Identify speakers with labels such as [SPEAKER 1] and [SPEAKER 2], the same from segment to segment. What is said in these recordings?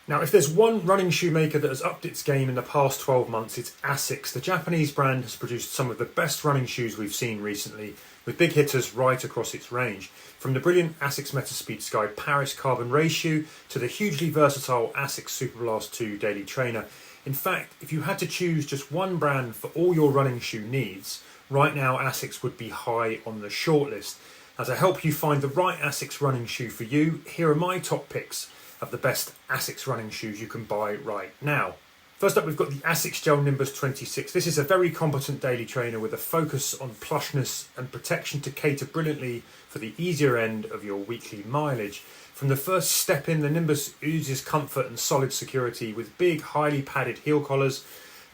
[SPEAKER 1] Now, if there's one running shoe maker that has upped its game in the past 12 months, it's ASICS. The Japanese brand has produced some of the best running shoes we've seen recently, with big hitters right across its range. From the brilliant ASICS Metaspeed Sky Paris Carbon Race shoe to the hugely versatile ASICS Superblast 2 Daily Trainer. In fact, if you had to choose just one brand for all your running shoe needs, right now ASICS would be high on the shortlist. Now, to help you find the right ASICS running shoe for you, here are my top picks of the best ASICS running shoes you can buy right now. First up, we've got the ASICS Gel Nimbus 26. This is a very competent daily trainer with a focus on plushness and protection to cater brilliantly for the easier end of your weekly mileage. From the first step in, the Nimbus oozes comfort and solid security with big, highly padded heel collars,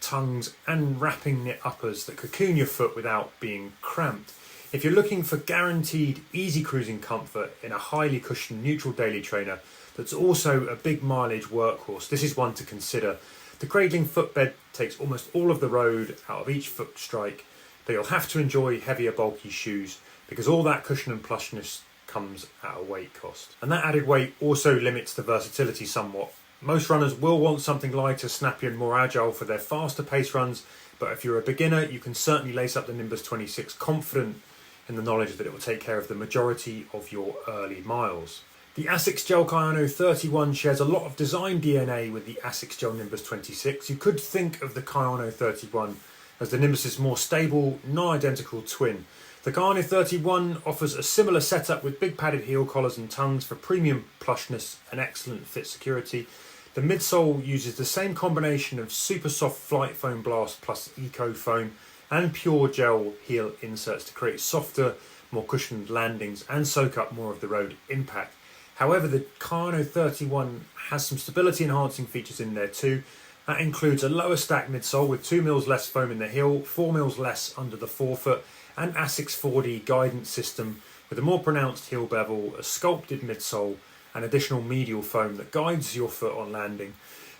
[SPEAKER 1] tongues and wrapping knit uppers that cocoon your foot without being cramped. If you're looking for guaranteed easy cruising comfort in a highly cushioned neutral daily trainer that's also a big mileage workhorse, this is one to consider. The cradling footbed takes almost all of the road out of each foot strike, but you'll have to enjoy heavier bulky shoes because all that cushion and plushness comes at a weight cost. And that added weight also limits the versatility somewhat. Most runners will want something lighter, snappier and more agile for their faster pace runs, but if you're a beginner, you can certainly lace up the Nimbus 26 confident in the knowledge that it will take care of the majority of your early miles. The ASICS Gel Kayano 31 shares a lot of design DNA with the ASICS Gel Nimbus 26. You could think of the Kayano 31 as the Nimbus's more stable, non-identical twin. The Kayano 31 offers a similar setup with big padded heel collars and tongues for premium plushness and excellent fit security. The midsole uses the same combination of super soft Flight Foam Blast plus Eco Foam and pure gel heel inserts to create softer, more cushioned landings and soak up more of the road impact. However, the Kayano 31 has some stability enhancing features in there too. That includes a lower stack midsole with 2 mils less foam in the heel, 4 mils less under the forefoot, and ASICS 4D guidance system with a more pronounced heel bevel, a sculpted midsole, and additional medial foam that guides your foot on landing.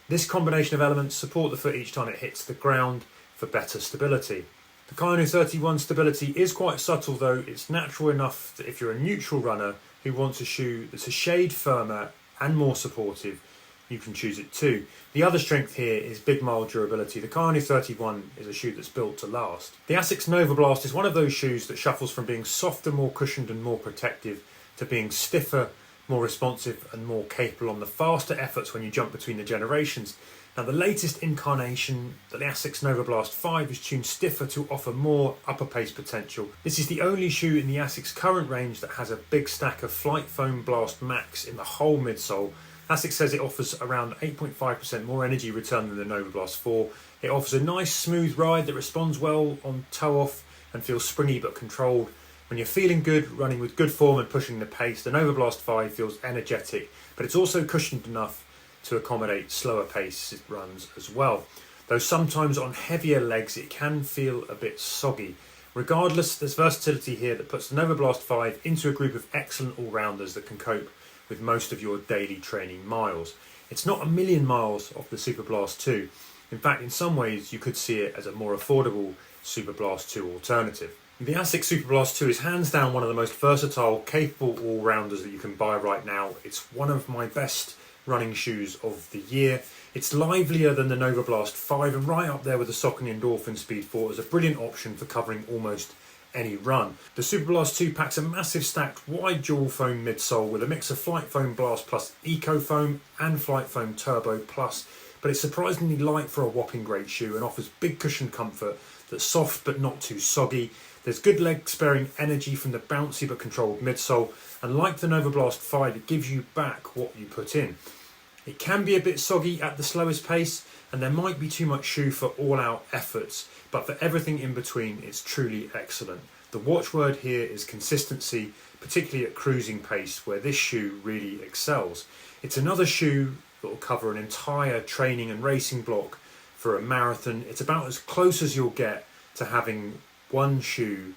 [SPEAKER 1] This combination of elements support the foot each time it hits the ground for better stability. The Kayano 31 stability is quite subtle though. It's natural enough that if you're a neutral runner who wants a shoe that's a shade firmer and more supportive, you can choose it too. The other strength here is big mile durability. The Kayano 31 is a shoe that's built to last. The ASICS Nova Blast is one of those shoes that shuffles from being softer, more cushioned and more protective to being stiffer, more responsive and more capable on the faster efforts when you jump between the generations. Now, the latest incarnation, the ASICS Nova Blast 5, is tuned stiffer to offer more upper pace potential. This is the only shoe in the ASICS current range that has a big stack of Flight Foam Blast Max in the whole midsole. ASICS says it offers around 8.5% more energy return than the Nova Blast 4. It offers a nice smooth ride that responds well on toe off and feels springy but controlled. When you're feeling good, running with good form and pushing the pace, the Nova Blast 5 feels energetic, but it's also cushioned enough to accommodate slower pace runs as well. Though sometimes on heavier legs it can feel a bit soggy. Regardless, there's versatility here that puts the Nova Blast 5 into a group of excellent all-rounders that can cope with most of your daily training miles. It's not a million miles off the Super Blast 2. In fact, in some ways you could see it as a more affordable Super Blast 2 alternative. The ASICS Super Blast 2 is hands down one of the most versatile, capable all-rounders that you can buy right now. It's one of my best running shoes of the year. It's livelier than the Nova Blast 5 and right up there with the Saucony Endorphin Speed 4 as a brilliant option for covering almost any run. The Super Blast 2 packs a massive stacked wide dual foam midsole with a mix of Flight Foam Blast plus Eco Foam and Flight Foam Turbo Plus, but it's surprisingly light for a whopping great shoe and offers big cushion comfort that's soft but not too soggy. There's good leg sparing energy from the bouncy but controlled midsole, and like the Nova Blast 5, it gives you back what you put in. It can be a bit soggy at the slowest pace, and there might be too much shoe for all-out efforts, but for everything in between, it's truly excellent. The watchword here is consistency, particularly at cruising pace, where this shoe really excels. It's another shoe that will cover an entire training and racing block for a marathon. It's about as close as you'll get to having one shoe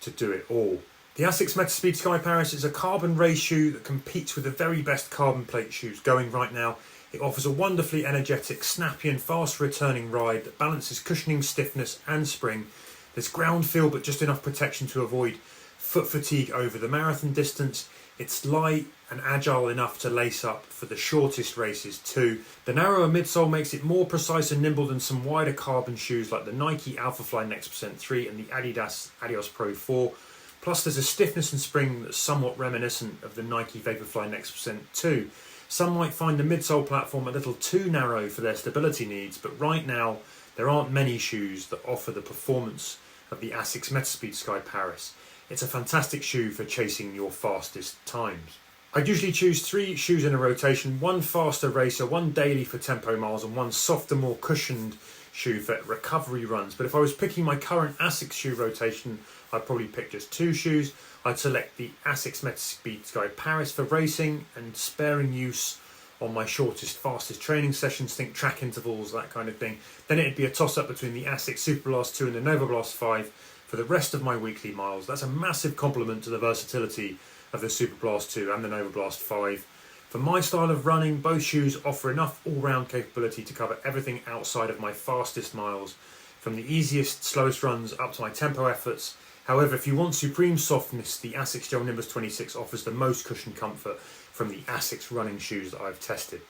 [SPEAKER 1] to do it all. The ASICS Metaspeed Sky Paris is a carbon race shoe that competes with the very best carbon plate shoes going right now. It offers a wonderfully energetic, snappy and fast returning ride that balances cushioning, stiffness and spring. There's ground feel but just enough protection to avoid foot fatigue over the marathon distance. It's light and agile enough to lace up for the shortest races too. The narrower midsole makes it more precise and nimble than some wider carbon shoes like the Nike Alphafly Next Percent 3 and the Adidas Adios Pro 4. Plus there's a stiffness and spring that's somewhat reminiscent of the Nike Vaporfly Next Percent 2. Some might find the midsole platform a little too narrow for their stability needs, but right now there aren't many shoes that offer the performance of the ASICS Metaspeed Sky Paris. It's a fantastic shoe for chasing your fastest times. I'd usually choose 3 shoes in a rotation, one faster racer, one daily for tempo miles, and one softer, more cushioned shoe for recovery runs. But if I was picking my current ASICS shoe rotation, I'd probably pick just 2 shoes. I'd select the ASICS Metaspeed Sky Paris for racing and sparing use on my shortest, fastest training sessions, think track intervals, that kind of thing. Then it'd be a toss-up between the ASICS Superblast 2 and the Novablast 5 for the rest of my weekly miles. That's a massive compliment to the versatility of the Superblast 2 and the Novablast 5. For my style of running, both shoes offer enough all-round capability to cover everything outside of my fastest miles, from the easiest, slowest runs up to my tempo efforts. However, if you want supreme softness, the ASICS Gel Nimbus 26 offers the most cushion comfort from the ASICS running shoes that I've tested.